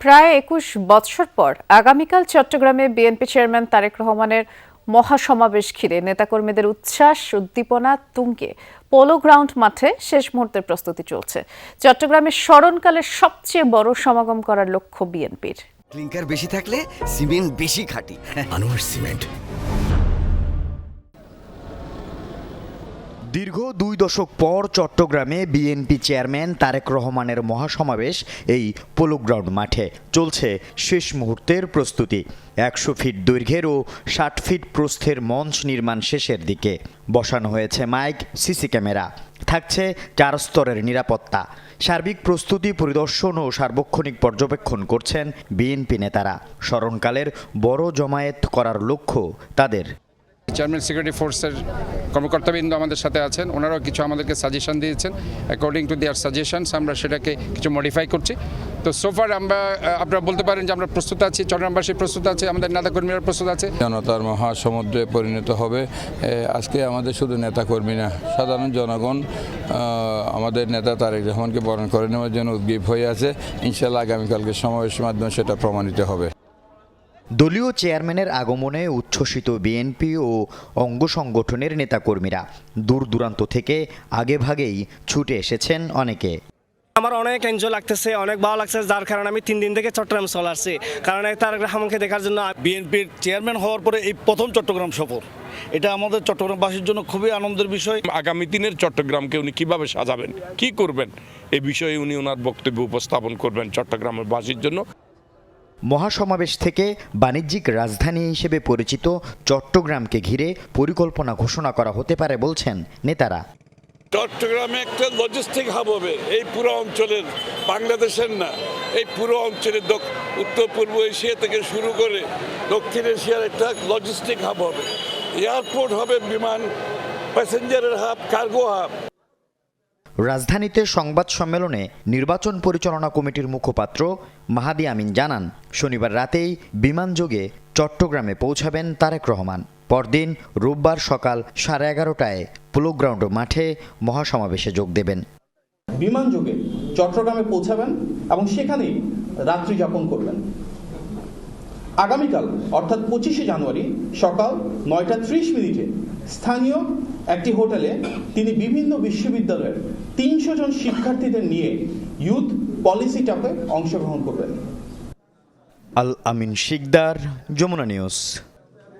প্রায় ২১ বছর পর আগামীকাল চট্টগ্রামে বিএনপি চেয়ারম্যান তারেক রহমানের মহাসমাবেশ ঘিরে নেতাকর্মীদের উচ্ছ্বাস উদ্দীপনা তুঙ্গে পোলো গ্রাউন্ড মাঠে শেষ মুহূর্তের প্রস্তুতি চলছে। চট্টগ্রামের স্মরণকালের সবচেয়ে বড় সমাগম করার লক্ষ্য বিএনপির। ক্লিংকার বেশি থাকলে সিমেন্ট বেশি খাঁটি। আনোয়ার সিমেন্ট। দীর্ঘ ২ দশক পর চট্টগ্রামে বিএনপি চেয়ারম্যান তারেক রহমানের মহাসমাবেশ এই পোলো গ্রাউন্ড মাঠে চলছে শেষ মুহূর্তের প্রস্তুতি। ১০০ ফিট দৈর্ঘ্যের ও ৬০ ফিট প্রস্থের মঞ্চ নির্মাণ শেষের দিকে। বসানো হয়েছে মাইক, সিসি ক্যামেরা, থাকছে ৪ স্তরের নিরাপত্তা। সার্বিক প্রস্তুতি পরিদর্শন ও সার্বক্ষণিক পর্যবেক্ষণ করছেন বিএনপি নেতারা। স্মরণকালের বড় জমায়েত করার লক্ষ্য তাদের। চেয়ারম্যান সিকিউরিটি ফোর্সের কর্মকর্তাবৃন্দ আমাদের সাথে আছেন, ওনারাও কিছু আমাদেরকে সাজেশন দিয়েছেন। অ্যাকর্ডিং টু দেয়ার সাজেশনস আমরা সেটাকে কিছু মডিফাই করছি। তো সোফার আপনারা বলতে পারেন যে আমরা প্রস্তুত আছি, চট্টগ্রামবাসী প্রস্তুত আছে, আমাদের নেতাকর্মীরা প্রস্তুত আছে। জনতার মহাসমুদ্রে পরিণত হবে। আজকে আমাদের শুধু নেতাকর্মী না, সাধারণ জনগণ আমাদের নেতা তারেক রহমানকে বরণ করে নেওয়ার জন্য উদ্গ্রীব হয়ে আছে। ইনশাআল্লাহ আগামীকালকে সমাবেশের মাধ্যমে সেটা প্রমাণিত হবে। দলীয় চেয়ারম্যানের আগমনে উচ্ছ্বসিত বিএনপি ও অঙ্গ সংগঠনের নেতাকর্মীরা। দূর দূরান্ত থেকে আগেভাগেই ছুটে এসেছেন অনেকে। আমার অনেক এনজয় লাগতেছে, অনেক ভালো লাগছে, যার কারণে আমি ৩ দিন থেকে চট্টগ্রাম চলে আসছি, কারণ তারেক রহমানকে দেখার জন্য। বিএনপির চেয়ারম্যান হওয়ার পরে এই প্রথম চট্টগ্রাম সফর, এটা আমাদের চট্টগ্রামবাসীর জন্য খুবই আনন্দের বিষয়। আগামী দিনের চট্টগ্রামকে উনি কিভাবে সাজাবেন, কি করবেন, এই বিষয়ে উনি ওনার বক্তব্য উপস্থাপন করবেন চট্টগ্রামের বাসীর জন্য। মহাসমাবেশ থেকে বাণিজ্যিক রাজধানী হিসেবে পরিচিত চট্টগ্রামকে ঘিরে পরিকল্পনা ঘোষণা করা হতে পারে বলছেন নেতারা। চট্টগ্রামে একটা লজিস্টিক হাব হবে, এই পুরো অঞ্চলের, বাংলাদেশের না, এই পুরো অঞ্চলের উত্তর পূর্ব এশিয়া থেকে শুরু করে দক্ষিণ এশিয়ার একটা লজিস্টিক হাব হবে। এয়ারপোর্ট হবে, বিমান, প্যাসেঞ্জারের হাব, কার্গো হাব। রাজধানীতে সংবাদ সম্মেলনে নির্বাচন পরিচালনা কমিটির মুখপাত্র মাহাদি আমিন জানান, শনিবার রাতেই বিমানযোগে চট্টগ্রামে পৌঁছাবেন তারেক রহমান। পরদিন রোববার সকাল 11:30টায় পোলো গ্রাউন্ড মাঠে মহাসমাবেশে যোগ দেবেন। বিমানযোগে চট্টগ্রামে পৌঁছাবেন এবং সেখানেই রাত্রি যাপন করবেন। আগামীকাল অর্থাৎ 25শে জানুয়ারি সকাল 9:30 স্থানীয় একটি হোটেলে তিনি বিভিন্ন বিশ্ববিদ্যালয়ের 300 জন শিক্ষার্থীদের নিয়ে ইউথ পলিসি টকে অংশগ্রহণ করবেন। আল আমিন শিকদার, যমুনা নিউজ।